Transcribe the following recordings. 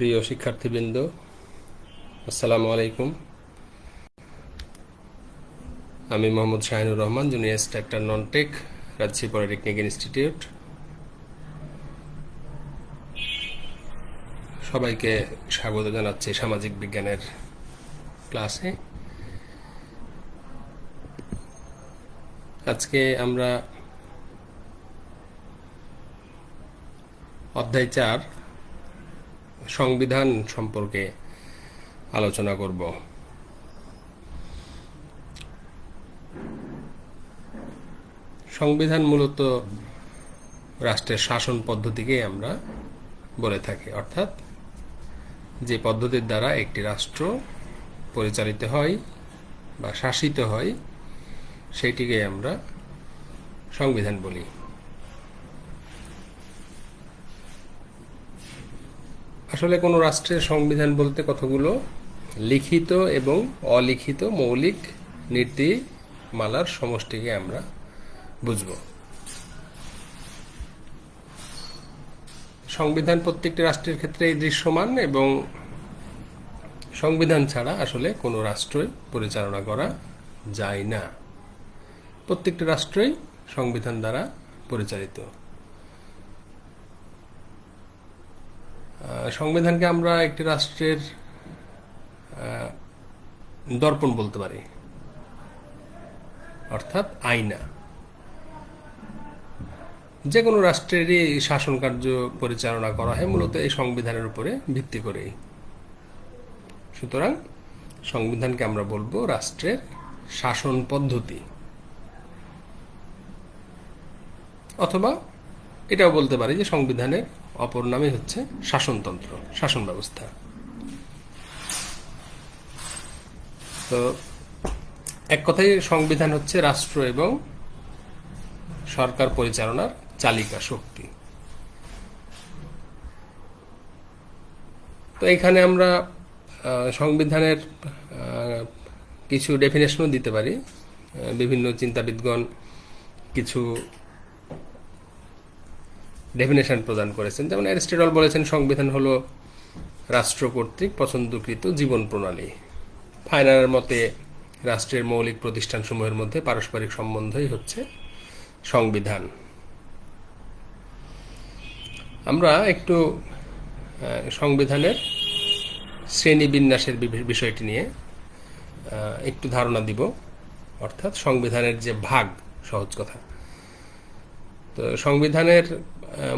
প্রিয় শিক্ষার্থীবৃন্দ, আসসালামু আলাইকুম। আমি Mohammad Shahinur Rahman, junior instructor non tech, Rajshahi polytechnic institute. সবাইকে স্বাগত জানাচ্ছি সামাজিক বিজ্ঞানের ক্লাসে। আজকে আমরা অধ্যায় 4 সংবিধান সম্পর্কে আলোচনা করব। সংবিধান মূলত রাষ্ট্রের শাসন পদ্ধতিকে আমরা বলে থাকি, অর্থাৎ যে পদ্ধতির দ্বারা একটি রাষ্ট্র পরিচালিত হয় বা শাসিত হয় সেইটিকে আমরা সংবিধান বলি। আসলে কোনো রাষ্ট্রের সংবিধান বলতে কতগুলো লিখিত এবং অলিখিত মৌলিক নীতিমালার সমষ্টিকে আমরা বুঝব। সংবিধান প্রত্যেকটি রাষ্ট্রের ক্ষেত্রেই দৃশ্যমান এবং সংবিধান ছাড়া আসলে কোনো রাষ্ট্রই পরিচালনা করা যায় না। প্রত্যেকটি রাষ্ট্রই সংবিধান দ্বারা পরিচালিত। সংবিধানকে আমরা একটি রাষ্ট্রের দর্পণ বলতে পারি, অর্থাৎ আয়না। যে কোনো রাষ্ট্রেরই শাসন কার্য পরিচালনা করা হয় মূলত এই সংবিধানের উপরে ভিত্তি করেই। সুতরাং সংবিধানকে আমরা বলবো রাষ্ট্রের শাসন পদ্ধতি, অথবা এটাও বলতে পারি যে সংবিধানের অপর নামই হচ্ছে শাসনতন্ত্র, শাসন ব্যবস্থা। তো এক কথায় সংবিধান হচ্ছে রাষ্ট্র এবং সরকার পরিচালনার চালিকা শক্তি। তো এখানে আমরা সংবিধানের কিছু ডেফিনেশনও দিতে পারি। বিভিন্ন চিন্তাবিদগণ কিছু ডেফিনেশন প্রদান করেছেন। যেমন অ্যারিস্টটল বলেছেন সংবিধান হলো রাষ্ট্র কর্তৃক পছন্দকৃত জীবন প্রণালী। ফাইনারের মতে রাষ্ট্রের মৌলিক প্রতিষ্ঠানসমূহের মধ্যে পারস্পরিক সম্বন্ধই হচ্ছে সংবিধান। আমরা একটু সংবিধানের শ্রেণীবিন্যাসের বিষয়টি নিয়ে একটু ধারণা দিব, অর্থাৎ সংবিধানের যে ভাগ, সহজ কথা। তো সংবিধানের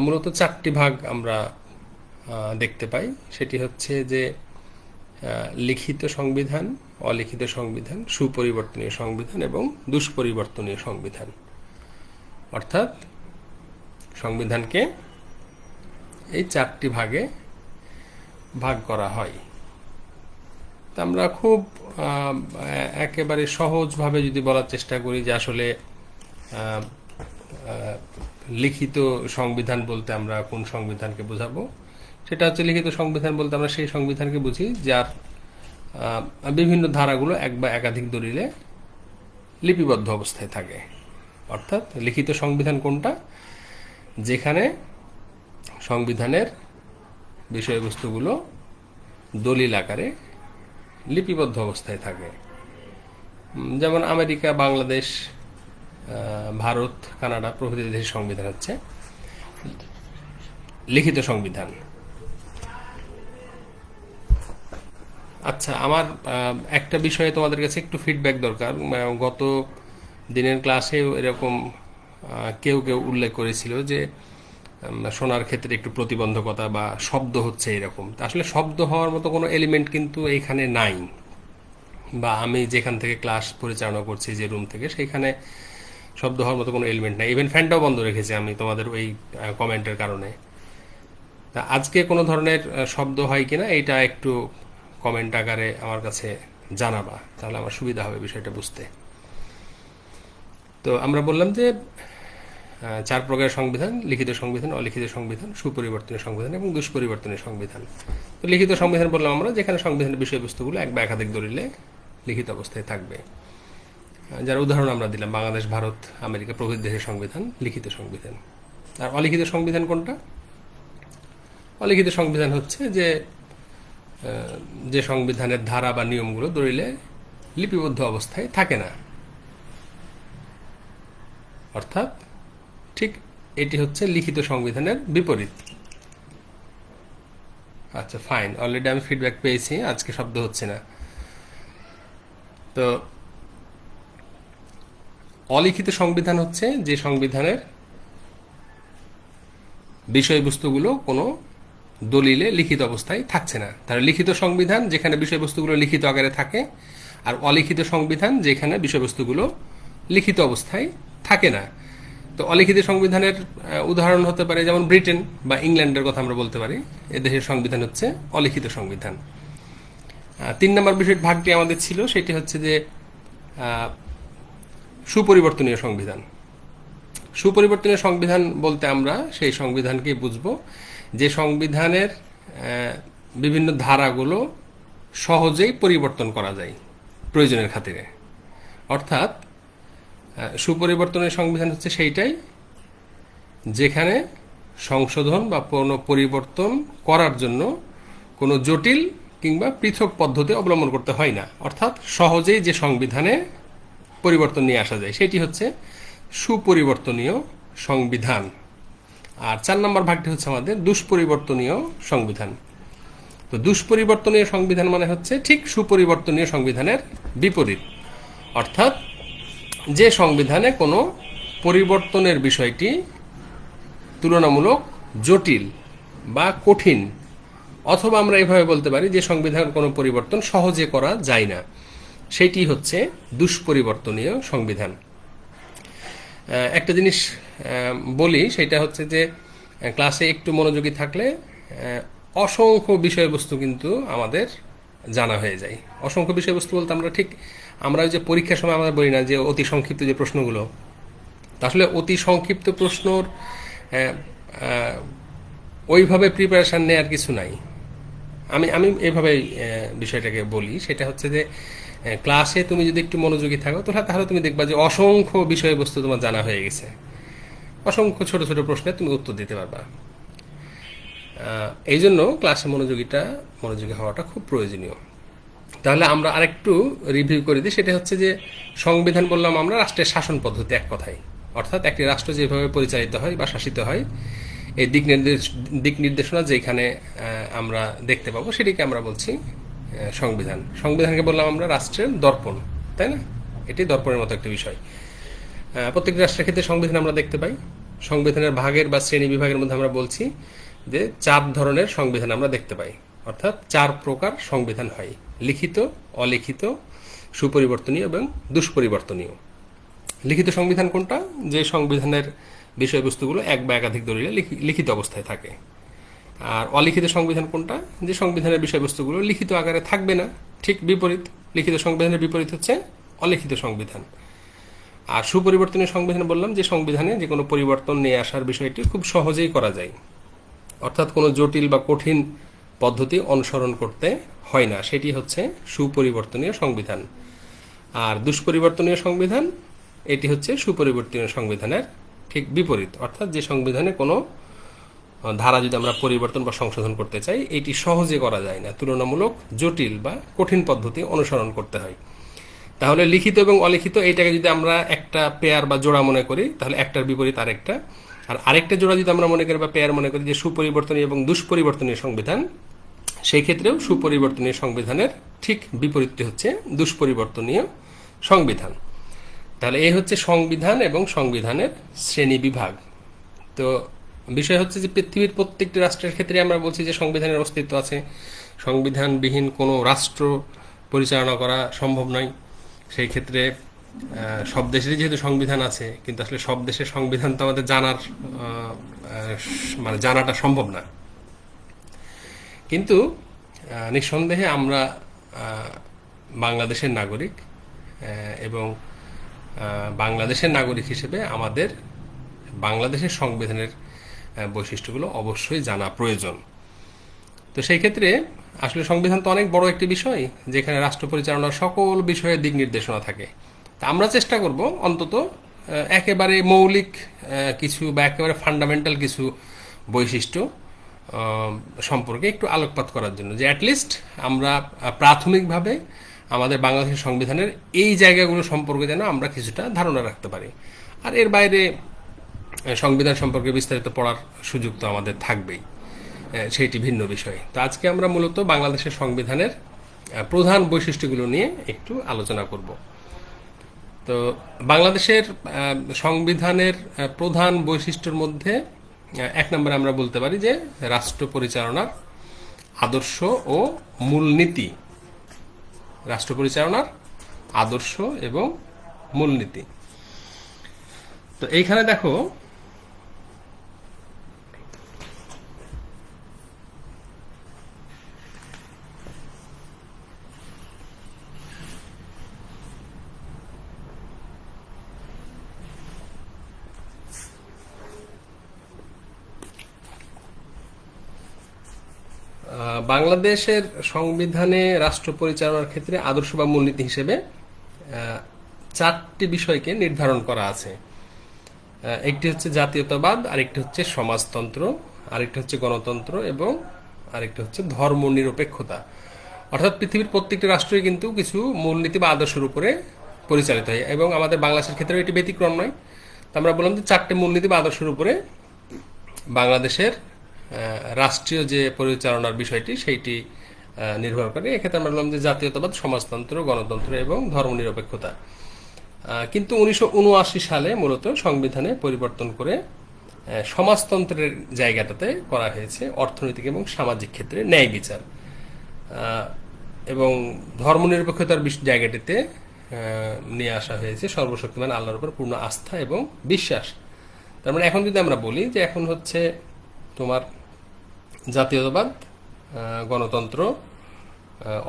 মূলত 4টি ভাগ আমরা দেখতে পাই। সেটি হচ্ছে যে লিখিত সংবিধান, অলিখিত সংবিধান, সুপরিবর্তনীয় সংবিধান এবং দুষ্পরিবর্তনীয় সংবিধান। অর্থাৎ সংবিধানকে এই 4টি ভাগে ভাগ করা হয়। তা আমরা খুব একেবারে সহজভাবে যদি বলার চেষ্টা করি যে আসলে লিখিত সংবিধান বলতে আমরা কোন সংবিধানকে বোঝাবো, সেটা হচ্ছে লিখিত সংবিধান বলতে আমরা সেই সংবিধানকে বুঝি যার বিভিন্ন ধারাগুলো এক বা একাধিক দলিলে লিপিবদ্ধ অবস্থায় থাকে। অর্থাৎ লিখিত সংবিধান কোনটা? যেখানে সংবিধানের বিষয়বস্তুগুলো দলিল আকারে লিপিবদ্ধ অবস্থায় থাকে। যেমন আমেরিকা, বাংলাদেশ, ভারত, কানাডা প্রভৃতি দেশের সংবিধান হচ্ছে লিখিত সংবিধান। আচ্ছা, আমার একটা বিষয়ে তোমাদের কাছে একটু ফিডব্যাক দরকার। গত দিনের ক্লাসেও এরকম কেউ কেউ উল্লেখ করেছিল যে শোনার ক্ষেত্রে একটু প্রতিবন্ধকতা বা শব্দ হচ্ছে এরকম। আসলে শব্দ হওয়ার মতো কোনো এলিমেন্ট কিন্তু এইখানে নাই, বা আমি যেখান থেকে ক্লাস পরিচালনা করছি যে রুম থেকে, সেইখানে শব্দ হওয়ার মতো কোনো এলিমেন্ট নাই। ইভেন ফ্যানটাও বন্ধ রেখেছি আমি তোমাদের ওই কমেন্টের কারণে। তা আজকে কোনো ধরনের শব্দ হয় কিনা এইটা একটু কমেন্ট আকারে আমার কাছে জানাবা, তাহলে আমার সুবিধা হবে বিষয়টা বুঝতে। তো আমরা বললাম যে 4 প্রকারের সংবিধান: লিখিত সংবিধান, অলিখিত সংবিধান, সুপরিবর্তনীয় সংবিধান এবং দুষ্পরিবর্তনীয় সংবিধান। তো লিখিত সংবিধান বললাম আমরা যেখানে সংবিধানের বিষয়বস্তুগুলো এক বা একাধিক দলিলে লিখিত অবস্থায় থাকবে। যার উদাহরণ আমরা দিলাম বাংলাদেশ, ভারত, আমেরিকা প্রভৃতি দেশের সংবিধান লিখিত সংবিধান। আর অলিখিত সংবিধান কোনটা? অলিখিত সংবিধান হচ্ছে যে যে সংবিধানের ধারা বা নিয়মগুলো দলিলে লিপিবদ্ধ অবস্থায় থাকে না। অর্থাৎ ঠিক এটি হচ্ছে লিখিত সংবিধানের বিপরীত। আচ্ছা ফাইন, অলরেডি আমি ফিডব্যাক পেয়েছি, আজকে শব্দ হচ্ছে না। তো অলিখিত সংবিধান হচ্ছে যে সংবিধানের বিষয়বস্তুগুলো কোনো দলিলে লিখিত অবস্থায় থাকছে না। তাহলে লিখিত সংবিধান যেখানে বিষয়বস্তুগুলো লিখিত আকারে থাকে, আর অলিখিত সংবিধান যেখানে বিষয়বস্তুগুলো লিখিত অবস্থায় থাকে না। তো অলিখিত সংবিধানের উদাহরণ হতে পারে যেমন ব্রিটেন বা ইংল্যান্ডের কথা আমরা বলতে পারি। এ দেশের সংবিধান হচ্ছে অলিখিত সংবিধান। 3 নম্বর বিষয় ভাগটি আমাদের ছিল, সেটি হচ্ছে যে সুপরিবর্তনীয় সংবিধান। সুপরিবর্তনীয় সংবিধান বলতে আমরা সেই সংবিধানকে বুঝব যে সংবিধানের বিভিন্ন ধারাগুলো সহজেই পরিবর্তন করা যায় প্রয়োজনের খাতিরে। অর্থাৎ সুপরিবর্তনের সংবিধান হচ্ছে সেইটাই যেখানে সংশোধন বা কোনো পরিবর্তন করার জন্য কোনো জটিল কিংবা পৃথক পদ্ধতি অবলম্বন করতে হয় না। অর্থাৎ সহজেই যে সংবিধানে পরিবর্তন নিয়ে আসা যায় সেটি হচ্ছে সুপরিবর্তনীয় সংবিধান। আর 4 নম্বর ভাগটি হচ্ছে আমাদের দুষ্পরিবর্তনীয় সংবিধান। তো দুষ্পরিবর্তনীয় সংবিধান মানে হচ্ছে ঠিক সুপরিবর্তনীয় সংবিধানের বিপরীত। অর্থাৎ যে সংবিধানে কোনো পরিবর্তনের বিষয়টি তুলনামূলক জটিল বা কঠিন, অথবা আমরা এভাবে বলতে পারি যে সংবিধান কোনো পরিবর্তন সহজে করা যায় না, সেটি হচ্ছে দুষ্পরিবর্তনীয় সংবিধান। একটা জিনিস বলি, সেটা হচ্ছে যে ক্লাসে একটু মনোযোগী থাকলে অসংখ্য বিষয়বস্তু কিন্তু আমাদের জানা হয়ে যায়। অসংখ্য বিষয়বস্তু বলতে আমরা যে পরীক্ষার সময় আমরা বলি না যে অতি সংক্ষিপ্ত যে প্রশ্নগুলো, আসলে অতি সংক্ষিপ্ত প্রশ্নর ওইভাবে প্রিপারেশান নেওয়ার কিছু নাই। আমি এইভাবে বিষয়টাকে বলি, সেটা হচ্ছে যে ক্লাসে তুমি যদি একটু মনোযোগী থাকো তাহলে তুমি দেখবা যে অসংখ্য বিষয়বস্তু তোমার জানা হয়ে গেছে। অসংখ্য ছোট ছোট প্রশ্নে তুমি উত্তর দিতে পারবা। এই জন্য ক্লাসে মনোযোগী হওয়াটা খুব প্রয়োজনীয়। তাহলে আমরা আরেকটু রিভিউ করে দিই, সেটা হচ্ছে যে সংবিধান বললাম আমরা রাষ্ট্রের শাসন পদ্ধতি, এক কথায়। অর্থাৎ একটি রাষ্ট্র যেভাবে পরিচালিত হয় বা শাসিত হয়, এই দিক নির্দেশনা যেখানে আমরা দেখতে পাবো সেটিকে আমরা বলছি সংবিধান। সংবিধানকে বললাম আমরা রাষ্ট্রের দর্পণ, তাই না? এটি দর্পণের মতো একটা বিষয়। প্রত্যেকটি রাষ্ট্রের ক্ষেত্রে সংবিধান আমরা দেখতে পাই। সংবিধানের ভাগের বা শ্রেণী বিভাগের মধ্যে আমরা বলছি যে 4 ধরনের সংবিধান আমরা দেখতে পাই। অর্থাৎ 4 প্রকার সংবিধান হয়: লিখিত, অলিখিত, সুপরিবর্তনীয় এবং দুষ্পরিবর্তনীয়। লিখিত সংবিধান কোনটা? যে সংবিধানের বিষয়বস্তুগুলো এক বা একাধিক দলিলে লিখিত অবস্থায় থাকে। আর অলিখিত সংবিধান কোনটা? যে সংবিধানের বিষয়বস্তুগুলো লিখিত আকারে থাকবে না। ঠিক বিপরীত, লিখিত সংবিধানের বিপরীত হচ্ছে অলিখিত সংবিধান। আর সুপরিবর্তনীয় সংবিধান বললাম যে সংবিধানে যে কোনো পরিবর্তন নিয়ে আসার বিষয়টি খুব সহজেই করা যায়। অর্থাৎ কোনো জটিল বা কঠিন পদ্ধতি অনুসরণ করতে হয় না, সেটি হচ্ছে সুপরিবর্তনীয় সংবিধান। আর দুষ্পরিবর্তনীয় সংবিধান, এটি হচ্ছে সুপরিবর্তনীয় সংবিধানের ঠিক বিপরীত। অর্থাৎ যে সংবিধানে কোনো ধারা যদি আমরা পরিবর্তন বা সংশোধন করতে চাই, এটি সহজে করা যায় না, তুলনামূলক জটিল বা কঠিন পদ্ধতি অনুসরণ করতে হয়। তাহলে লিখিত এবং অলিখিত এইটাকে যদি আমরা একটা পেয়ার বা জোড়া মনে করি, তাহলে একটার বিপরীত আরেকটা। আর আরেকটা জোড়া যদি আমরা মনে করি বা পেয়ার মনে করি যে সুপরিবর্তনীয় এবং দুষ্পরিবর্তনীয় সংবিধান, সেই ক্ষেত্রেও সুপরিবর্তনীয় সংবিধানের ঠিক বিপরীতটি হচ্ছে দুষ্পরিবর্তনীয় সংবিধান। তাহলে এই হচ্ছে সংবিধান এবং সংবিধানের শ্রেণী বিভাগ। তো বিষয় হচ্ছে যে পৃথিবীর প্রত্যেকটি রাষ্ট্রের ক্ষেত্রে আমরা বলছি যে সংবিধানের অস্তিত্ব আছে। সংবিধানবিহীন কোনো রাষ্ট্র পরিচালনা করা সম্ভব নয়। সেই ক্ষেত্রে সব দেশেরই যেহেতু সংবিধান আছে, কিন্তু আসলে সব দেশের সংবিধান তো আমাদের জানাটা সম্ভব না। কিন্তু নিঃসন্দেহে আমরা বাংলাদেশের নাগরিক, এবং বাংলাদেশের নাগরিক হিসেবে আমাদের বাংলাদেশের সংবিধানের বৈশিষ্ট্যগুলো অবশ্যই জানা প্রয়োজন। তো সেই ক্ষেত্রে আসলে সংবিধান তো অনেক বড় একটি বিষয়, যেখানে রাষ্ট্র পরিচালনার সকল বিষয়ে দিক নির্দেশনা থাকে। তা আমরা চেষ্টা করব অন্তত একেবারে মৌলিক কিছু বা একেবারে ফান্ডামেন্টাল কিছু বৈশিষ্ট্য সম্পর্কে একটু আলোকপাত করার জন্য, যে অ্যাটলিস্ট আমরা প্রাথমিকভাবে আমাদের বাংলাদেশের সংবিধানের এই জায়গাগুলো সম্পর্কে যেন আমরা কিছুটা ধারণা রাখতে পারি। আর এর বাইরে সংবিধান সম্পর্কে বিস্তারিত পড়ার সুযোগ তো আমাদের থাকবেই, সেইটি ভিন্ন বিষয়। তো আজকে আমরা মূলত বাংলাদেশের সংবিধানের প্রধান বৈশিষ্ট্যগুলো নিয়ে একটু আলোচনা করব। তো বাংলাদেশের সংবিধানের প্রধান বৈশিষ্ট্যের মধ্যে এক নম্বরে আমরা বলতে পারি যে রাষ্ট্র পরিচালনার আদর্শ ও মূলনীতি। রাষ্ট্র পরিচালনার আদর্শ এবং মূলনীতি। তো এইখানে দেখো বাংলাদেশের সংবিধানে রাষ্ট্র পরিচালনার ক্ষেত্রে আদর্শ বা মূলনীতি হিসেবে চারটি বিষয়কে নির্ধারণ করা আছে। একটি হচ্ছে জাতীয়তাবাদ, আরেকটি হচ্ছে সমাজতন্ত্র, আরেকটি হচ্ছে গণতন্ত্র এবং আরেকটি হচ্ছে ধর্মনিরপেক্ষতা। অর্থাৎ পৃথিবীর প্রত্যেকটি রাষ্ট্রই কিন্তু কিছু মূলনীতি বা আদর্শের উপরে পরিচালিত হয়, এবং আমাদের বাংলাদেশের ক্ষেত্রে এটি ব্যতিক্রম নয়। তো আমরা বললাম যে চারটি মূলনীতি বা আদর্শের উপরে বাংলাদেশের রাষ্ট্রীয় যে পরিচালনার বিষয়টি সেইটি নির্ভর করে। এক্ষেত্রে আমরা বললাম যে জাতীয়তাবাদ, সমাজতন্ত্র, গণতন্ত্র এবং ধর্মনিরপেক্ষতা। কিন্তু 1979 সালে মূলত সংবিধানে পরিবর্তন করে সমাজতন্ত্রের জায়গাটাতে করা হয়েছে অর্থনৈতিক এবং সামাজিক ক্ষেত্রে ন্যায় বিচার, এবং ধর্মনিরপেক্ষতার জায়গাটিতে নিয়ে আসা হয়েছে সর্বশক্তিমান আল্লাহর উপর পূর্ণ আস্থা এবং বিশ্বাস। তার মানে এখন যদি আমরা বলি যে এখন হচ্ছে তোমার জাতীয়তাবাদ, গণতন্ত্র,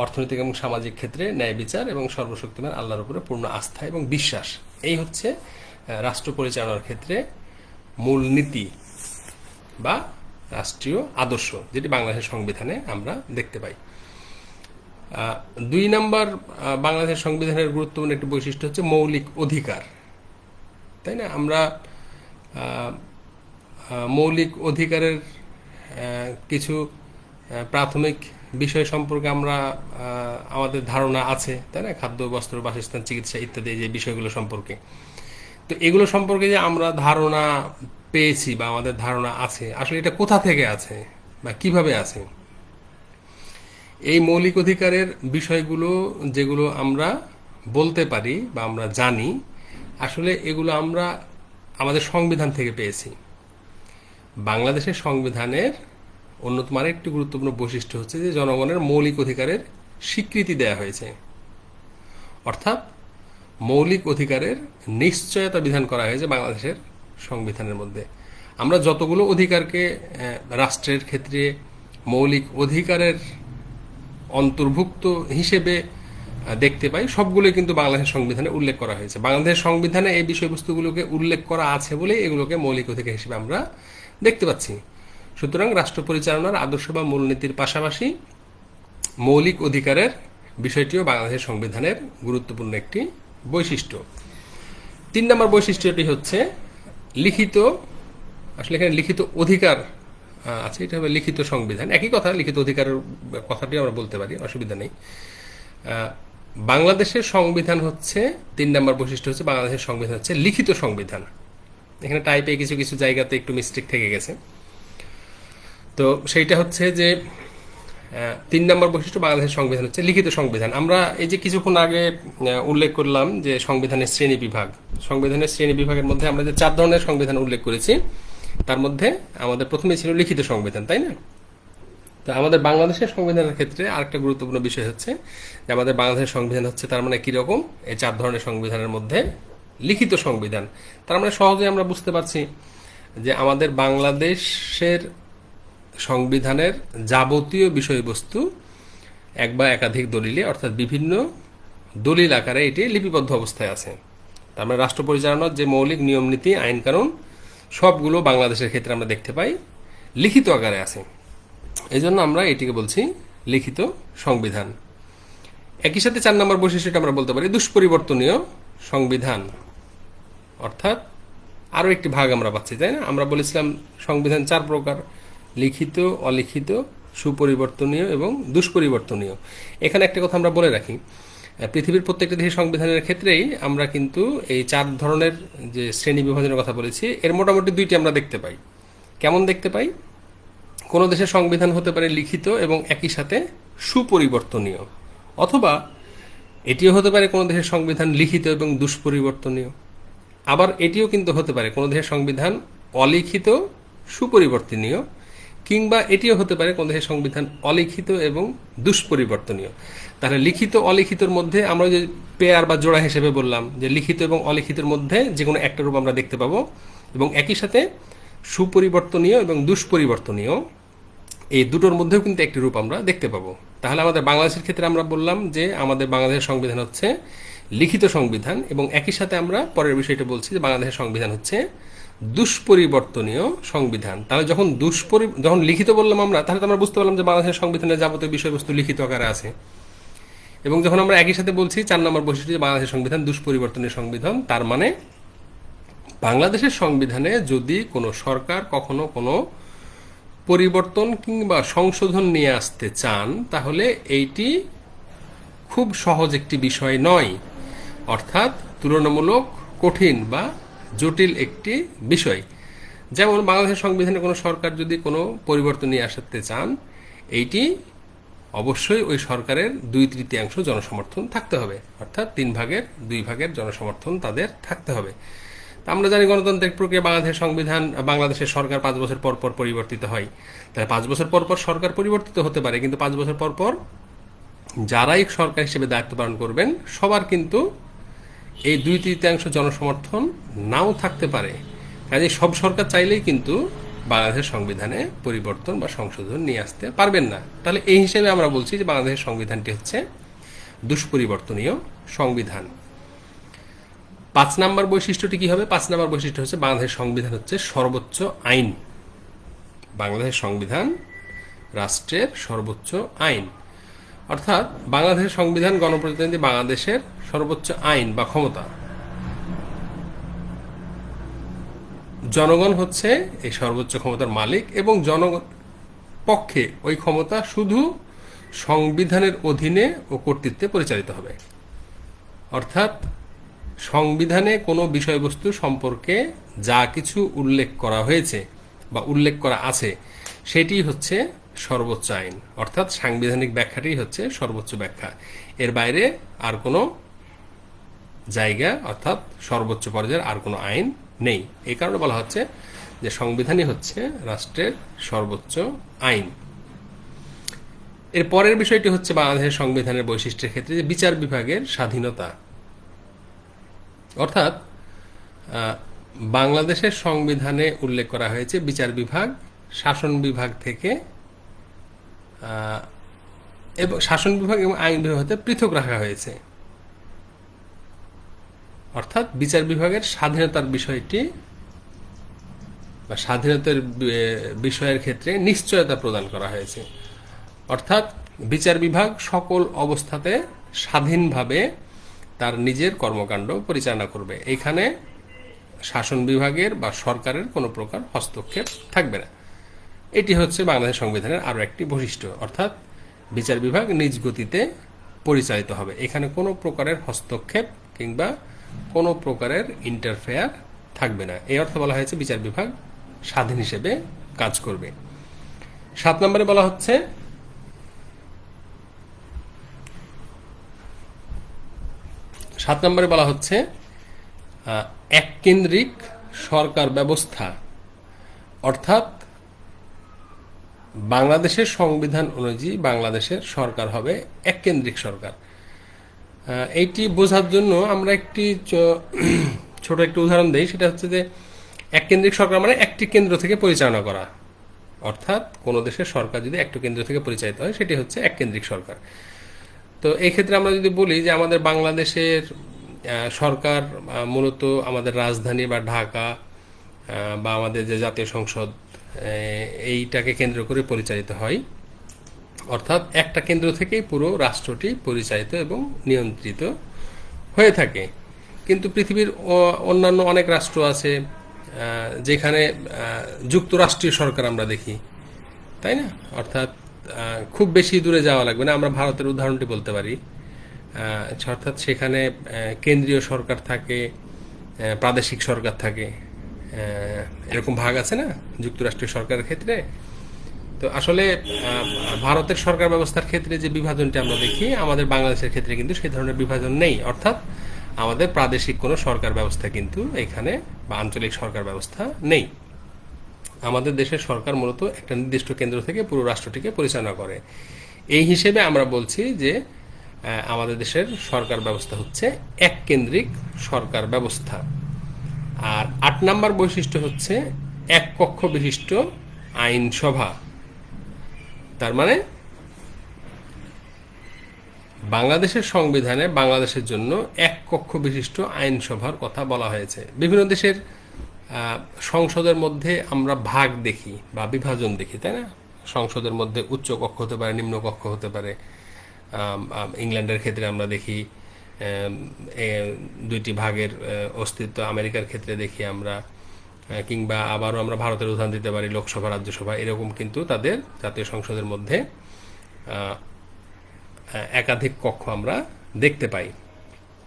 অর্থনৈতিক এবং সামাজিক ক্ষেত্রে ন্যায় বিচার এবং সর্বশক্তিমান আল্লাহর উপরে পূর্ণ আস্থা এবং বিশ্বাস, এই হচ্ছে রাষ্ট্র পরিচালনার ক্ষেত্রে মূলনীতি বা রাষ্ট্রীয় আদর্শ, যেটি বাংলাদেশের সংবিধানে আমরা দেখতে পাই। 2 নম্বর বাংলাদেশের সংবিধানের গুরুত্বপূর্ণ একটি বৈশিষ্ট্য হচ্ছে মৌলিক অধিকার, তাই না? আমরা মৌলিক অধিকারের কিছু প্রাথমিক বিষয় সম্পর্কে আমরা আমাদের ধারণা আছে, তাই না? খাদ্য, বস্ত্র, বাসস্থান, চিকিৎসা ইত্যাদি যে বিষয়গুলো সম্পর্কে। তো এগুলো সম্পর্কে যে আমরা ধারণা পেয়েছি বা আমাদের ধারণা আছে, আসলে এটা কোথা থেকে আছে বা কিভাবে আছে? এই মৌলিক অধিকারের বিষয়গুলো যেগুলো আমরা বলতে পারি বা আমরা জানি, আসলে এগুলো আমরা আমাদের সংবিধান থেকে পেয়েছি। বাংলাদেশের সংবিধানের অন্যতম আরেকটি গুরুত্বপূর্ণ বৈশিষ্ট্য হচ্ছে যে জনগণের মৌলিক অধিকারের স্বীকৃতি দেয়া হয়েছে, অর্থাৎ মৌলিক অধিকারের নিশ্চয়তা বিধান করা হয়েছে বাংলাদেশের সংবিধানের মধ্যে। আমরা যতগুলো অধিকারকে রাষ্ট্রের ক্ষেত্রে মৌলিক অধিকারের অন্তর্ভুক্ত হিসেবে দেখতে পাই, সবগুলোই কিন্তু বাংলাদেশের সংবিধানে উল্লেখ করা হয়েছে। বাংলাদেশের সংবিধানে এই বিষয়বস্তুগুলোকে উল্লেখ করা আছে বলেই এগুলোকে মৌলিক অধিকার হিসেবে আমরা দেখতে পাচ্ছি। সুতরাং রাষ্ট্র পরিচালনার আদর্শ বা মূলনীতির পাশাপাশি মৌলিক অধিকারের বিষয়টিও বাংলাদেশের সংবিধানের গুরুত্বপূর্ণ একটি বৈশিষ্ট্য। 3 নম্বর বৈশিষ্ট্যটি হচ্ছে লিখিত, আসলে এখানে লিখিত অধিকার আছে, এটা হবে লিখিত সংবিধান। একই কথা, লিখিত অধিকারের কথাটি আমরা বলতে পারি, অসুবিধা নেই। বাংলাদেশের সংবিধান হচ্ছে 3 নম্বর বৈশিষ্ট্য হচ্ছে বাংলাদেশের সংবিধান হচ্ছে লিখিত সংবিধান। এখানে টাইপে কিছু কিছু জায়গাতে একটু মিস্টেক থেকে গেছে। তো সেইটা হচ্ছে যে 3 নম্বর বৈশিষ্ট্য বাংলাদেশের সংবিধান হচ্ছে লিখিত সংবিধান। আমরা এই যে কিছুক্ষণ আগে উল্লেখ করলাম যে সংবিধানের শ্রেণী বিভাগ, সংবিধানের শ্রেণী বিভাগের মধ্যে আমরা যে 4 ধরনের সংবিধান উল্লেখ করেছি, তার মধ্যে আমাদের প্রথমে ছিল লিখিত সংবিধান, তাই না? তো আমাদের বাংলাদেশের সংবিধানের ক্ষেত্রে আরেকটা গুরুত্বপূর্ণ বিষয় হচ্ছে যে আমাদের বাংলাদেশের সংবিধান হচ্ছে তার মানে কিরকম, এই 4 ধরনের সংবিধানের মধ্যে লিখিত সংবিধান। তার মানে সহজে আমরা বুঝতে পারছি যে আমাদের বাংলাদেশের সংবিধানের যাবতীয় বিষয়বস্তু এক বা একাধিক দলিলে, অর্থাৎ বিভিন্ন দলিল আকারে এটি লিপিবদ্ধ অবস্থায় আছে। তার মানে রাষ্ট্র পরিচালনার যে মৌলিক নিয়ম নীতি, আইন কানুন সবগুলো বাংলাদেশের ক্ষেত্রে আমরা দেখতে পাই লিখিত আকারে আছে। এই জন্য আমরা এটিকে বলছি লিখিত সংবিধান। একই সাথে 4 নম্বর বৈশিষ্ট্যটা আমরা বলতে পারি দুষ্পরিবর্তনীয় সংবিধান, অর্থাৎ আরও একটি ভাগ আমরা পাচ্ছি, তাই না? আমরা বলেছিলাম সংবিধান 4 প্রকার, লিখিত, অলিখিত, সুপরিবর্তনীয় এবং দুষ্পরিবর্তনীয়। এখানে একটা কথা আমরা বলে রাখি, পৃথিবীর প্রত্যেকটা দেশের সংবিধানের ক্ষেত্রেই আমরা কিন্তু এই 4 ধরনের যে শ্রেণী বিভাজনের কথা বলেছি এর মোটামুটি 2টি আমরা দেখতে পাই। কেমন দেখতে পাই? কোনো দেশের সংবিধান হতে পারে লিখিত এবং একই সাথে সুপরিবর্তনীয়, অথবা এটিও হতে পারে কোনো দেশের সংবিধান লিখিত এবং দুষ্পরিবর্তনীয়। আবার এটিও কিন্তু হতে পারে কোনো দেশের সংবিধান অলিখিত, সুপরিবর্তনীয়, কিংবা এটিও হতে পারে কোনো দেশের সংবিধান অলিখিত এবং দুষ্পরিবর্তনীয়। তাহলে লিখিত অলিখিতর মধ্যে আমরা যে পেয়ার বা জোড়া হিসেবে বললাম যে লিখিত এবং অলিখিতের মধ্যে যে কোনো একটা রূপ আমরা দেখতে পাবো, এবং একই সাথে সুপরিবর্তনীয় এবং দুষ্পরিবর্তনীয় এই দুটোর মধ্যেও কিন্তু একটি রূপ আমরা দেখতে পাবো। তাহলে আমাদের বাংলাদেশের ক্ষেত্রে আমরা বললাম যে আমাদের বাংলাদেশের সংবিধান হচ্ছে লিখিত সংবিধান, এবং একই সাথে আমরা পরের বিষয়টা বলছি যে বাংলাদেশের সংবিধান হচ্ছে দুষ্পরিবর্তনীয় সংবিধান। তাহলে যখন লিখিত বললাম আমরা, তাহলে তো আমরা বুঝতে পারলাম যে বাংলাদেশের সংবিধানের যাবতীয় বিষয়বস্তু লিখিত আকারে আছে। এবং যখন আমরা একই সাথে বলছি 4 নম্বর বৈশিষ্ট্য যে বাংলাদেশের সংবিধান দুষ্পরিবর্তনীয় সংবিধান, তার মানে বাংলাদেশের সংবিধানে যদি কোনো সরকার কখনো কোনো পরিবর্তন কিংবা সংশোধন নিয়ে আসতে চান, তাহলে এইটি খুব সহজ একটি বিষয় নয়, অর্থাৎ তুলনামূলক কঠিন বা জটিল একটি বিষয়। যেমন বাংলাদেশের সংবিধানে কোনো সরকার যদি কোনো পরিবর্তন নিয়ে আসতে চান, এইটি অবশ্যই ওই সরকারের 2/3 জনসমর্থন থাকতে হবে, অর্থাৎ 3 ভাগের 2 ভাগের জনসমর্থন তাদের থাকতে হবে। আমরা জানি গণতান্ত্রিক প্রক্রিয়া বাংলাদেশের সংবিধান, বাংলাদেশের সরকার 5 বছর পর পর পরিবর্তিত হয়। তাহলে 5 বছর পর পর সরকার পরিবর্তিত হতে পারে, কিন্তু 5 বছর পর পর যারাই সরকার হিসেবে দায়িত্ব পালন করবেন সবার কিন্তু এই 2/3 জনসমর্থন নাও থাকতে পারে। কাজে সব সরকার চাইলেই কিন্তু বাংলাদেশের সংবিধানে পরিবর্তন বা সংশোধন নিয়ে আসতে পারবেন না। তাহলে এই হিসেবে আমরা বলছি যে বাংলাদেশের সংবিধানটি হচ্ছে দুষ্পরিবর্তনীয় সংবিধান। 5 নম্বর বৈশিষ্ট্যটি কি হবে? 5 নম্বর বৈশিষ্ট্য হচ্ছে বাংলাদেশের সংবিধান হচ্ছে সর্বোচ্চ আইন। বাংলাদেশের সংবিধান রাষ্ট্রের সর্বোচ্চ আইন, অর্থাৎ বাংলাদেশের সংবিধান গণপ্রজাতন্ত্রী বাংলাদেশের সর্বোচ্চ আইন বা ক্ষমতা। জনগণ হচ্ছে এই সর্বোচ্চ ক্ষমতার মালিক, এবং জনগণ পক্ষে ওই ক্ষমতা শুধু সংবিধানের অধীনে ও কর্তৃত্বে পরিচালিত হবে। অর্থাৎ সংবিধানে কোনো বিষয়বস্তু সম্পর্কে যা কিছু উল্লেখ করা হয়েছে বা উল্লেখ করা আছে সেটি হচ্ছে সর্বোচ্চ আইন, অর্থাৎ সাংবিধানিক ব্যাখ্যাটি হচ্ছে সর্বোচ্চ ব্যাখ্যা। এর বাইরে আর কোনো জায়গা অর্থাৎ সর্বোচ্চ পর্যায়ের আর কোনো আইন নেই। এই কারণে বলা হচ্ছে যে সংবিধানই হচ্ছে রাষ্ট্রের সর্বোচ্চ আইন। এর পরের বিষয়টি হচ্ছে বাংলাদেশের সংবিধানের বৈশিষ্ট্যের ক্ষেত্রে যে বিচার বিভাগের স্বাধীনতা। অর্থাৎ বাংলাদেশের সংবিধানে উল্লেখ করা হয়েছে বিচার বিভাগ শাসন বিভাগ থেকে এবং শাসন বিভাগ এবং আইন বিভাগ হতে পৃথক রাখা হয়েছে। অর্থাৎ বিচার বিভাগের স্বাধীনতার বিষয়টি বা স্বাধীনতার বিষয়ের ক্ষেত্রে নিশ্চয়তা প্রদান করা হয়েছে। অর্থাৎ বিচার বিভাগ সকল অবস্থাতে স্বাধীনভাবে তার নিজের কর্মকাণ্ড পরিচালনা করবে। এইখানে শাসন বিভাগের বা সরকারের কোনো প্রকার হস্তক্ষেপ থাকবে না। এটি হচ্ছে বাংলাদেশ সংবিধানের আরও একটি বৈশিষ্ট্য, অর্থাৎ বিচার বিভাগ নিজ গতিতে পরিচালিত হবে। এখানে কোনো প্রকারের হস্তক্ষেপ কিংবা কোনো প্রকারের ইন্টারফেয়ার থাকবে না। এই অর্থে বলা হয়েছে বিচার বিভাগ স্বাধীন হিসেবে কাজ করবে। 7 নম্বরে বলা হচ্ছে এককেন্দ্রিক সরকার ব্যবস্থা, অর্থাৎ বাংলাদেশের সংবিধান অনুযায়ী বাংলাদেশের সরকার হবে এককেন্দ্রিক সরকার। এইটি বোঝার জন্য আমরা একটি ছোট একটি উদাহরণ দেই। সেটা হচ্ছে যে এককেন্দ্রিক সরকার মানে একটি কেন্দ্র থেকে পরিচালনা করা, অর্থাৎ কোনো দেশের সরকার যদি একটি কেন্দ্র থেকে পরিচালিত হয় সেটি হচ্ছে এককেন্দ্রিক সরকার। তো এই ক্ষেত্রে আমরা যদি বলি যে আমাদের বাংলাদেশের সরকার মূলত আমাদের রাজধানী বা ঢাকা বা আমাদের যে জাতীয় সংসদ এইটাকে কেন্দ্র করে পরিচালিত হয়, অর্থাৎ একটা কেন্দ্র থেকেই পুরো রাষ্ট্রটি পরিচালিত এবং নিয়ন্ত্রিত হয়ে থাকে। কিন্তু পৃথিবীর অন্যান্য অনেক রাষ্ট্র আছে যেখানে যুক্তরাষ্ট্রীয় সরকার আমরা দেখি, তাই না? অর্থাৎ খুব বেশি দূরে যাওয়া লাগবে না, আমরা ভারতের উদাহরণটি বলতে পারি। অর্থাৎ সেখানে কেন্দ্রীয় সরকার থাকে, প্রাদেশিক সরকার থাকে, এরকম ভাগ আছে না যুক্তরাষ্ট্রীয় সরকারের ক্ষেত্রে। তো আসলে ভারতের সরকার ব্যবস্থার ক্ষেত্রে যে বিভাজনটি আমরা দেখি, আমাদের বাংলাদেশের ক্ষেত্রে কিন্তু সেই ধরনের বিভাজন নেই। অর্থাৎ আমাদের প্রাদেশিক কোনো সরকার ব্যবস্থা কিন্তু এখানে বা আঞ্চলিক সরকার ব্যবস্থা নেই। আমাদের দেশের সরকার মূলত একটা নির্দিষ্ট কেন্দ্র থেকে পুরো রাষ্ট্রটিকে পরিচালনা করে। এই হিসেবে আমরা বলছি যে আমাদের দেশের সরকার ব্যবস্থা হচ্ছে এক কেন্দ্রিক সরকার ব্যবস্থা। আর ৮ নম্বর বৈশিষ্ট্য হচ্ছে এক কক্ষ বিশিষ্ট আইনসভা। তার মানে বাংলাদেশের সংবিধানে বাংলাদেশের জন্য এক কক্ষ বিশিষ্ট আইনসভার কথা বলা হয়েছে। বিভিন্ন দেশের সংসদের মধ্যে আমরা ভাগ দেখি বা বিভাজন দেখি, তাই না? সংসদের মধ্যে উচ্চ কক্ষ হতে পারে, নিম্ন কক্ষ হতে পারে। ইংল্যান্ডের ক্ষেত্রে আমরা দেখি দুইটি ভাগের অস্তিত্ব, আমেরিকার ক্ষেত্রে দেখি আমরা, কিংবা আবারও আমরা ভারতের উদাহরণ দিতে পারি, লোকসভা, রাজ্যসভা, এরকম কিন্তু তাদের জাতীয় সংসদের মধ্যে একাধিক কক্ষ আমরা দেখতে পাই।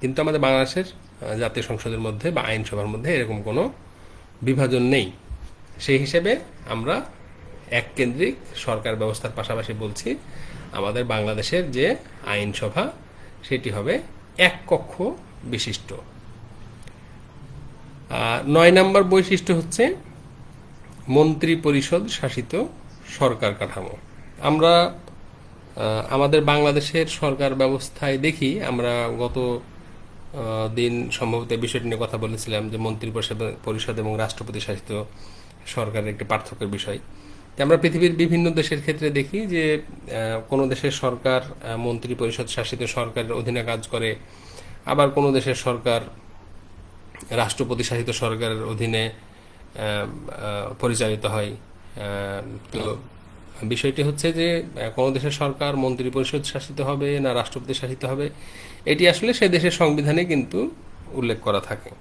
কিন্তু আমাদের বাংলাদেশের জাতীয় সংসদের মধ্যে বা আইনসভার মধ্যে এরকম কোনো বিভাজন নেই। সেই হিসেবে আমরা এক কেন্দ্রিক সরকার ব্যবস্থার পাশাপাশি বলছি আমাদের বাংলাদেশের যে আইনসভা সেটি হবে এক কক্ষ বিশিষ্ট। ৯ নম্বর বৈশিষ্ট্য হচ্ছে মন্ত্রী পরিষদ শাসিত সরকার কাঠামো। আমরা আমাদের বাংলাদেশের সরকার ব্যবস্থায় দেখি, আমরা গত দিন সম্ভবত বিষয়টি নিয়ে কথা বলেছিলাম যে মন্ত্রী পরিষদ এবং রাষ্ট্রপতি শাসিত সরকারের একটি পার্থক্যের বিষয়। আমরা পৃথিবীর বিভিন্ন দেশের ক্ষেত্রে দেখি যে কোনো দেশের সরকার মন্ত্রী পরিষদ শাসিত সরকারের অধীনে কাজ করে, আবার কোনো দেশের সরকার রাষ্ট্রপতি শাসিত সরকারের অধীনে পরিচালিত হয়। তো বিষয়টি হচ্ছে যে কোনো দেশের সরকার মন্ত্রী পরিষদ শাসিত হবে না রাষ্ট্রপতি শাসিত হবে, এটি আসলে সে দেশের সংবিধানে কিন্তু উল্লেখ করা থাকে।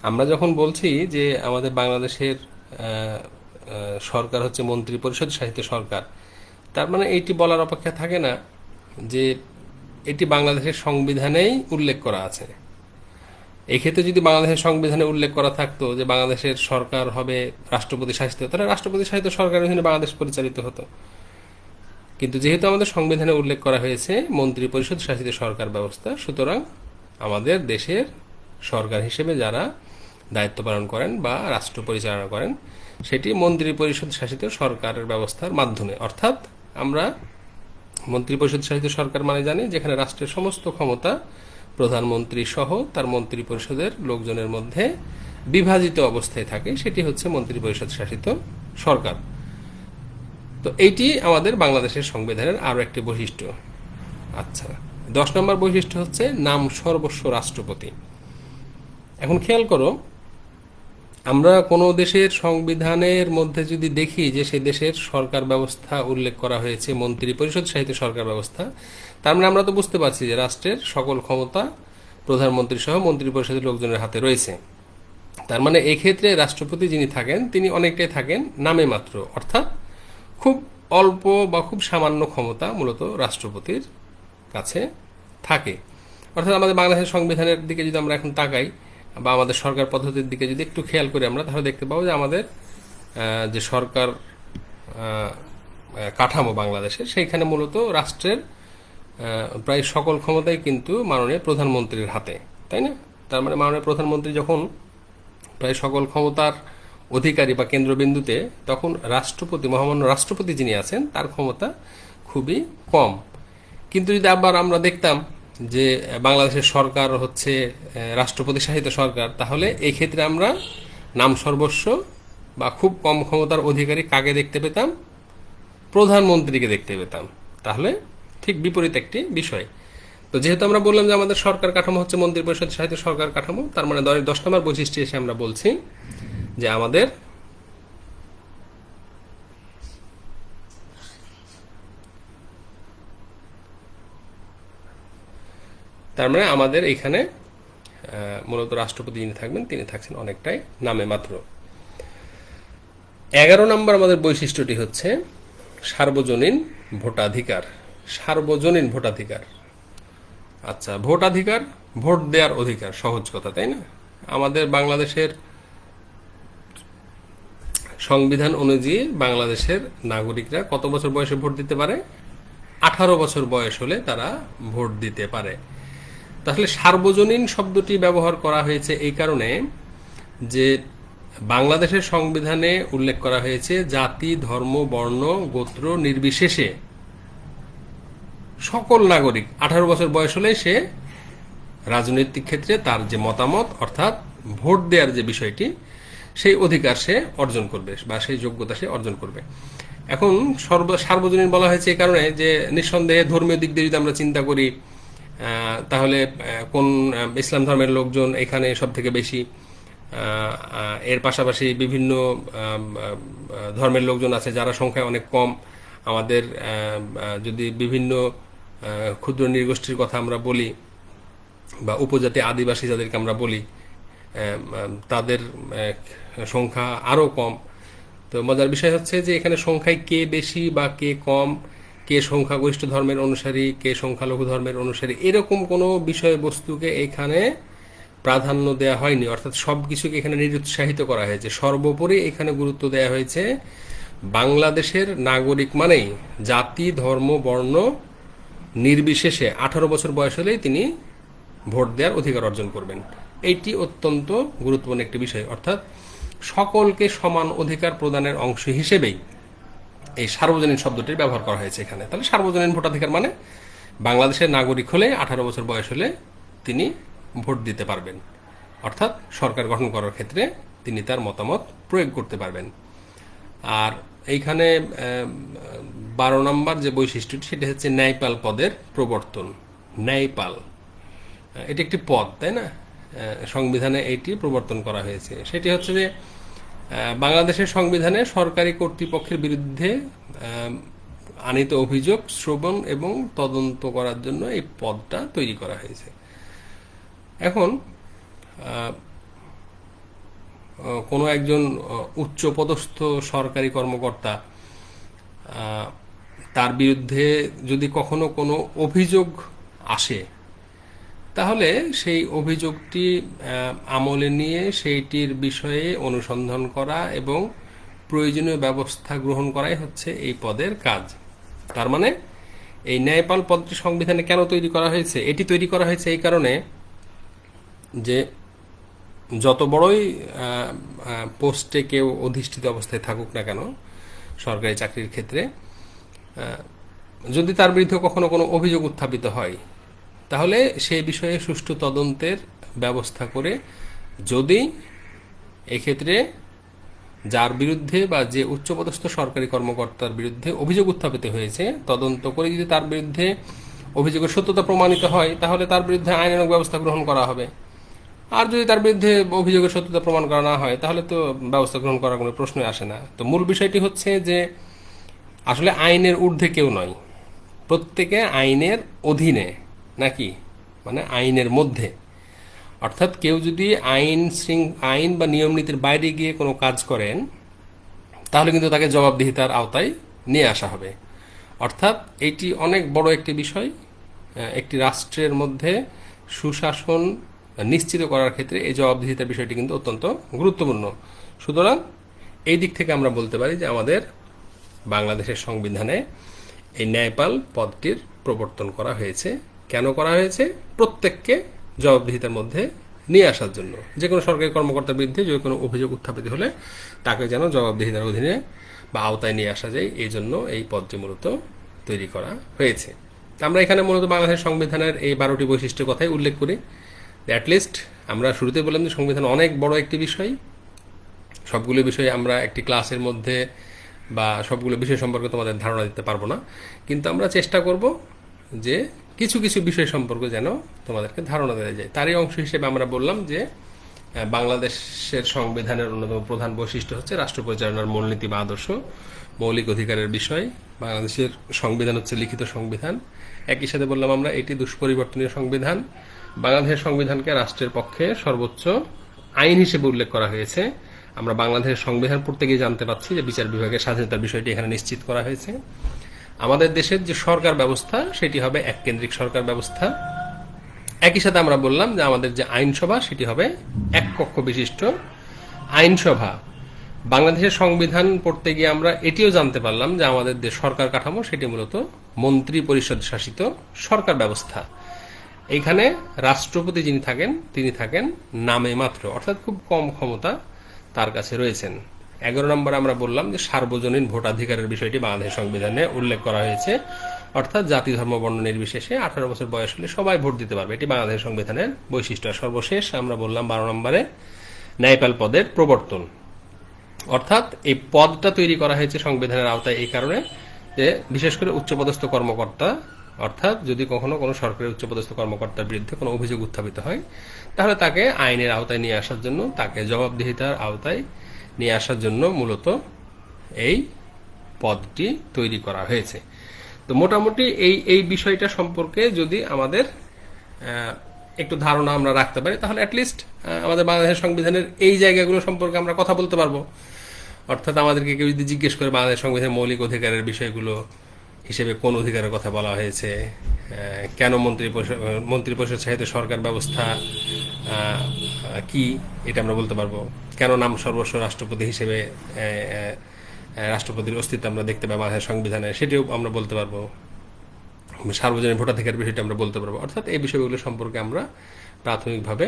আমরা যখন বলছি যে আমাদের বাংলাদেশের সরকার হচ্ছে মন্ত্রী পরিষদ শাসিত সরকার, তার মানে এইটি বলার অপেক্ষা থাকে না যে এটি বাংলাদেশের সংবিধানেই উল্লেখ করা আছে। এক্ষেত্রে যদি বাংলাদেশের সংবিধানে উল্লেখ করা থাকতো যে বাংলাদেশের সরকার হবে রাষ্ট্রপতি শাসিত, তাহলে রাষ্ট্রপতি শাসিত সরকারের অধীনে বাংলাদেশ পরিচালিত হতো। কিন্তু যেহেতু আমাদের সংবিধানে উল্লেখ করা হয়েছে মন্ত্রী পরিষদ শাসিত সরকার ব্যবস্থা, সুতরাং আমাদের দেশের সরকার হিসেবে যারা দায়িত্ব পালন করেন বা রাষ্ট্র পরিচালনা করেন সেটি মন্ত্রী পরিষদ শাসিত সরকারের ব্যবস্থার মাধ্যমে। অর্থাৎ আমরা মন্ত্রী পরিষদ শাসিত সরকার মানে জানি যেখানে রাষ্ট্রের সমস্ত ক্ষমতা প্রধানমন্ত্রী সহ তার মন্ত্রী পরিষদের লোকজনের মধ্যে বিভাজিত অবস্থায় থাকে, সেটি হচ্ছে মন্ত্রী পরিষদ শাসিত সরকার। তো এইটি আমাদের বাংলাদেশের সংবিধানের আরও একটি বৈশিষ্ট্য। আচ্ছা, 10 নম্বর বৈশিষ্ট্য হচ্ছে নাম সর্বস্ব রাষ্ট্রপতি। এখন খেয়াল করো, আমরা কোনো দেশের সংবিধানের মধ্যে যদি দেখি যে সেই দেশের সরকার ব্যবস্থা উল্লেখ করা হয়েছে মন্ত্রী পরিষদ শাসিত সরকার ব্যবস্থা, তার মানে আমরা তো বুঝতে পারছি যে রাষ্ট্রের সকল ক্ষমতা প্রধানমন্ত্রী সহ মন্ত্রী পরিষদের লোকজনের হাতে রয়েছে। তার মানে এক্ষেত্রে রাষ্ট্রপতি যিনি থাকেন তিনি অনেকটাই থাকেন নামে মাত্র, অর্থাৎ খুব অল্প বা খুব সামান্য ক্ষমতা মূলত রাষ্ট্রপতির কাছে থাকে। অর্থাৎ আমাদের বাংলাদেশের সংবিধানের দিকে যদি আমরা এখন তাকাই বা আমাদের সরকার পদ্ধতির দিকে যদি একটু খেয়াল করি আমরা, তাহলে দেখতে পাবো যে আমাদের যে সরকার কাঠামো বাংলাদেশের, সেইখানে মূলত রাষ্ট্রের প্রায় সকল ক্ষমতাই কিন্তু মাননীয় প্রধানমন্ত্রীর হাতে, তাই না? তার মানে মাননীয় প্রধানমন্ত্রী যখন প্রায় সকল ক্ষমতার অধিকারী বা কেন্দ্রবিন্দুতে, তখন রাষ্ট্রপতি, মহামান্য রাষ্ট্রপতি যিনি আছেন তার ক্ষমতা খুবই কম। কিন্তু যদি আবার আমরা দেখতাম যে বাংলাদেশের সরকার হচ্ছে রাষ্ট্রপতি শাসিত সরকার, তাহলে এই ক্ষেত্রে আমরা নাম সর্বস্ব বা খুব কম ক্ষমতার অধিকারী কাকে দেখতে পেতাম? প্রধানমন্ত্রীকে দেখতে পেতাম। তাহলে ঠিক বিপরীত একটি বিষয়। তো যেহেতু আমরা বললাম যে আমাদের সরকার কাঠামো হচ্ছে মন্ত্রী পরিষদ শাসিত সরকার কাঠামো, তার মানে 10 নম্বর বৈশিষ্ট্য এসে আমরা বলছি যে আমাদের এখানে মূলত রাষ্ট্রপতি যিনি থাকবেন তিনি থাকছেন অনেকটাই নামে মাত্র। 11 নম্বর আমাদের বৈশিষ্ট্যটি হচ্ছে সার্বজনীন ভোটাধিকার। সার্বজনীন ভোটাধিকার, আচ্ছা, ভোটাধিকার, ভোট দেওয়ার অধিকার, সহজ কথা তাই না? আমাদের বাংলাদেশের সংবিধান অনুযায়ী বাংলাদেশের নাগরিকরা কত বছর বয়সে ভোট দিতে পারে? 18 বছর বয়স হলে তারা ভোট দিতে পারে। তাহলে সার্বজনীন শব্দটি ব্যবহার করা হয়েছে এই কারণে যে বাংলাদেশের সংবিধানে উল্লেখ করা হয়েছে জাতি, ধর্ম, বর্ণ, গোত্র নির্বিশেষে সকল নাগরিক 18 বছর বয়স হলে সে রাজনৈতিক ক্ষেত্রে তার যে মতামত অর্থাৎ ভোট দেওয়ার যে বিষয়টি সেই অধিকার সে অর্জন করবে বা সেই যোগ্যতা সে অর্জন করবে। এখন সার্বজনীন বলা হয়েছে এই কারণে যে নিঃসন্দেহে ধর্মীয় দিক দিয়ে যদি আমরা চিন্তা করি তাহলে কোন ইসলাম ধর্মের লোকজন এখানে সব থেকে বেশি, এর পাশাপাশি বিভিন্ন ধর্মের লোকজন আছে যারা সংখ্যায় অনেক কম। আমাদের যদি বিভিন্ন ক্ষুদ্র নৃগোষ্ঠীর কথা আমরা বলি বা উপজাতি আদিবাসী যাদেরকে আমরা বলি তাদের সংখ্যা আরও কম। তো মজার বিষয় হচ্ছে যে এখানে সংখ্যায় কে বেশি বা কে কম, কে সংখ্যাগরিষ্ঠ ধর্মের অনুসারী, কে সংখ্যালঘু ধর্মের অনুসারী, এরকম কোনো বিষয়বস্তুকে এখানে প্রাধান্য দেওয়া হয়নি, অর্থাৎ সব কিছুকে এখানে নিরুৎসাহিত করা হয়েছে। সর্বোপরি এখানে গুরুত্ব দেওয়া হয়েছে বাংলাদেশের নাগরিক মানেই জাতি, ধর্ম, বর্ণ নির্বিশেষে 18 বছর বয়স হলেই তিনি ভোট দেওয়ার অধিকার অর্জন করবেন। এইটি অত্যন্ত গুরুত্বপূর্ণ একটি বিষয়, অর্থাৎ সকলকে সমান অধিকার প্রদানের অংশ হিসেবেই এই সার্বজনীন শব্দটির ব্যবহার করা হয়েছে এখানে। তাহলে সার্বজনীন ভোটাধিকার মানে বাংলাদেশের নাগরিক হলে 18 বছর বয়স হলে তিনি ভোট দিতে পারবেন, অর্থাৎ সরকার গঠন করার ক্ষেত্রে তিনি তার মতামত প্রয়োগ করতে পারবেন। আর এইখানে 12 নম্বর যে বৈশিষ্ট্যটি সেটা হচ্ছে ন্যায়পাল পদের প্রবর্তন। ন্যায়পাল এটি একটি পদ, তাই না? সংবিধানে এইটি প্রবর্তন করা হয়েছে। সেটি হচ্ছে যে বাংলাদেশের সংবিধানে সরকারি কর্তৃপক্ষের বিরুদ্ধে আনিত অভিযোগ শ্রবণ এবং তদন্ত করার জন্য এই পদটা তৈরি করা হয়েছে। এখন কোনো একজন উচ্চপদস্থ সরকারি কর্মকর্তা তার বিরুদ্ধে যদি কখনো কোনো অভিযোগ আসে তাহলে সেই অভিযোগটি আমলে নিয়ে সেইটির বিষয়ে অনুসন্ধান করা এবং প্রয়োজনীয় ব্যবস্থা গ্রহণ করাই হচ্ছে এই পদের কাজ। তার মানে এই ন্যায়পাল পদটি সংবিধানে কেন তৈরি করা হয়েছে? এটি তৈরি করা হয়েছে এই কারণে যে যত বড়ই পোস্টে কেউ অধিষ্ঠিত অবস্থায় থাকুক না কেন সরকারি চাকরির ক্ষেত্রে, যদি তার বিরুদ্ধে কখনো কোনো অভিযোগ উত্থাপিত হয় তাহলে সেই বিষয়ে সুষ্ঠু তদন্তের ব্যবস্থা করে যদি এক্ষেত্রে যার বিরুদ্ধে বা যে উচ্চপদস্থ সরকারি কর্মকর্তার বিরুদ্ধে অভিযোগ উত্থাপিত হয়েছে তদন্ত করে যদি তার বিরুদ্ধে অভিযোগের সত্যতা প্রমাণিত হয় তাহলে তার বিরুদ্ধে আইনানুগ ব্যবস্থা গ্রহণ করা হবে। আর যদি তার বিরুদ্ধে অভিযোগের সত্যতা প্রমাণ করা না হয় তাহলে তো ব্যবস্থা গ্রহণ করার কোনো প্রশ্নই আসে না। তো মূল বিষয়টি হচ্ছে যে আসলে আইনের ঊর্ধ্বে কেউ নয়, প্রত্যেকে আইনের অধীনে, নাকি মানে আইনের মধ্যে। অর্থাৎ কেউ যদি আইন বা নিয়ম নীতির বাইরে গিয়ে কোনো কাজ করেন তাহলে কিন্তু তাকে জবাবদিহিতার আওতায় নিয়ে আসা হবে। অর্থাৎ এটি অনেক বড় একটি বিষয়, একটি রাষ্ট্রের মধ্যে সুশাসন নিশ্চিত করার ক্ষেত্রে এই জবাবদিহিতার বিষয়টি কিন্তু অত্যন্ত গুরুত্বপূর্ণ। সুতরাং এই দিক থেকে আমরা বলতে পারি যে আমাদের বাংলাদেশের সংবিধানে এই ন্যায়পাল পদটির প্রবর্তন করা হয়েছে। কেন করা হয়েছে? প্রত্যেককে জবাবদিহিতার মধ্যে নিয়ে আসার জন্য। যে কোনো সরকারি কর্মকর্তার বিরুদ্ধে যে কোনো অভিযোগ উত্থাপিত হলে তাকে যেন জবাবদিহিতার অধীনে বা আওতায় নিয়ে আসা যায়, এই জন্য এই পদটি মূলত তৈরি করা হয়েছে। আমরা এখানে মূলত বাংলাদেশের সংবিধানের এই 12টি বৈশিষ্ট্যের কথাই উল্লেখ করি। অ্যাটলিস্ট আমরা শুরুতে বললাম যে সংবিধান অনেক বড় একটি বিষয়, সবগুলো বিষয়ে আমরা একটি ক্লাসের মধ্যে বা সবগুলো বিষয় সম্পর্কে তোমাদের ধারণা দিতে পারবো না, কিন্তু আমরা চেষ্টা করব যে কিছু কিছু বিষয় সম্পর্কে যেন তোমাদেরকে ধারণা দেওয়া যায়। তারই অংশ হিসেবে আমরা বললাম যে বাংলাদেশের সংবিধানের অন্যতম প্রধান বৈশিষ্ট্য হচ্ছে রাষ্ট্র পরিচালনার মূলনীতি বা আদর্শ, মৌলিক অধিকারের বিষয়। বাংলাদেশের সংবিধান হচ্ছে লিখিত সংবিধান। একই সাথে বললাম আমরা এটি দুষ্পরিবর্তনীয় সংবিধান। বাংলাদেশের সংবিধানকে রাষ্ট্রের পক্ষে সর্বোচ্চ আইন হিসেবে উল্লেখ করা হয়েছে। আমরা বাংলাদেশের সংবিধান পড়তে গিয়ে জানতে পারছি যে বিচার বিভাগের স্বাধীনতার বিষয়টি এখানে নিশ্চিত করা হয়েছে। আমাদের দেশের যে সরকার ব্যবস্থা সেটি হবে এককেন্দ্রিক সরকার ব্যবস্থা। একই সাথে আমরা বললাম যে আমাদের যে আইনসভা সেটি হবে এক কক্ষ বিশিষ্ট আইনসভা। বাংলাদেশের সংবিধান পড়তে গিয়ে আমরা এটিও জানতে পারলাম যে আমাদের যে সরকার কাঠামো সেটি মূলত মন্ত্রী পরিষদ শাসিত সরকার ব্যবস্থা। এইখানে রাষ্ট্রপতি যিনি থাকেন তিনি থাকেন নামে মাত্র, অর্থাৎ খুব কম ক্ষমতা তার কাছে রয়েছেন। 11 নম্বরে আমরা বললাম যে সার্বজনীন ভোটাধিকারের বিষয়টি বাংলাদেশ সংবিধানে উল্লেখ করা হয়েছে, অর্থাৎ জাতি ধর্ম বর্ণ নির্বিশেষে 18 বছর বয়স হলে সবাই ভোট দিতে পারবে, এটি বাংলাদেশ সংবিধানের বৈশিষ্ট্য। আর সর্বশেষ আমরা বললাম 12 নম্বরে ন্যায়পাল পদের প্রবর্তন, অর্থাৎ এই পদটা তৈরি করা হয়েছে সংবিধানের আওতায় এই কারণে যে বিশেষ করে উচ্চপদস্থ কর্মকর্তা, অর্থাৎ যদি কখনো কোনো সরকারি উচ্চপদস্থ কর্মকর্তার বিরুদ্ধে কোনো অভিযোগ উত্থাপিত হয় তাহলে তাকে আইনের আওতায় নিয়ে আসার জন্য, তাকে জবাবদিহিতার আওতায় নিয়ে আসার জন্য মূলত এই পদটি তৈরি করা হয়েছে। তো মোটামুটি এই বিষয়টা সম্পর্কে যদি আমাদের একটু ধারণা আমরা রাখতে পারি তাহলে অ্যাটলিস্ট আমাদের বাংলাদেশের সংবিধানের এই জায়গাগুলো সম্পর্কে আমরা কথা বলতে পারবো। অর্থাৎ আমাদেরকে কেউ যদি জিজ্ঞেস করে বাংলাদেশ সংবিধানের মৌলিক অধিকারের বিষয়গুলো হিসেবে কোন অধিকারের কথা বলা হয়েছে, কেন মন্ত্রিপরিষদ সাহিত্য সরকার ব্যবস্থা কি, এটা আমরা বলতে পারবো। কেন নাম সর্বস্ব রাষ্ট্রপতি হিসেবে রাষ্ট্রপতির অস্তিত্ব আমরা দেখতে পাই বাংলাদেশের সংবিধানে, সেটিও আমরা বলতে পারবো। সার্বজনীন ভোটাধিকার বিষয়টা আমরা বলতে পারবো। অর্থাৎ এই বিষয়গুলো সম্পর্কে আমরা প্রাথমিকভাবে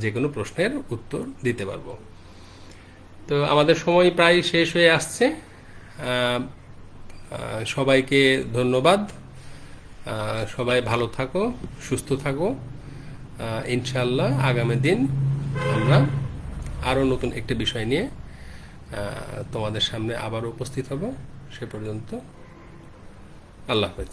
যে কোনো প্রশ্নের উত্তর দিতে পারবো। তো আমাদের সময় প্রায় শেষ হয়ে আসছে। সবাইকে ধন্যবাদ। সবাই ভালো থাকো, সুস্থ থাকো। ইনশাআল্লাহ আগামী দিন আমরা আরও নতুন একটি বিষয় নিয়ে তোমাদের সামনে আবারও উপস্থিত হব। সে পর্যন্ত আল্লাহ হাফেজ।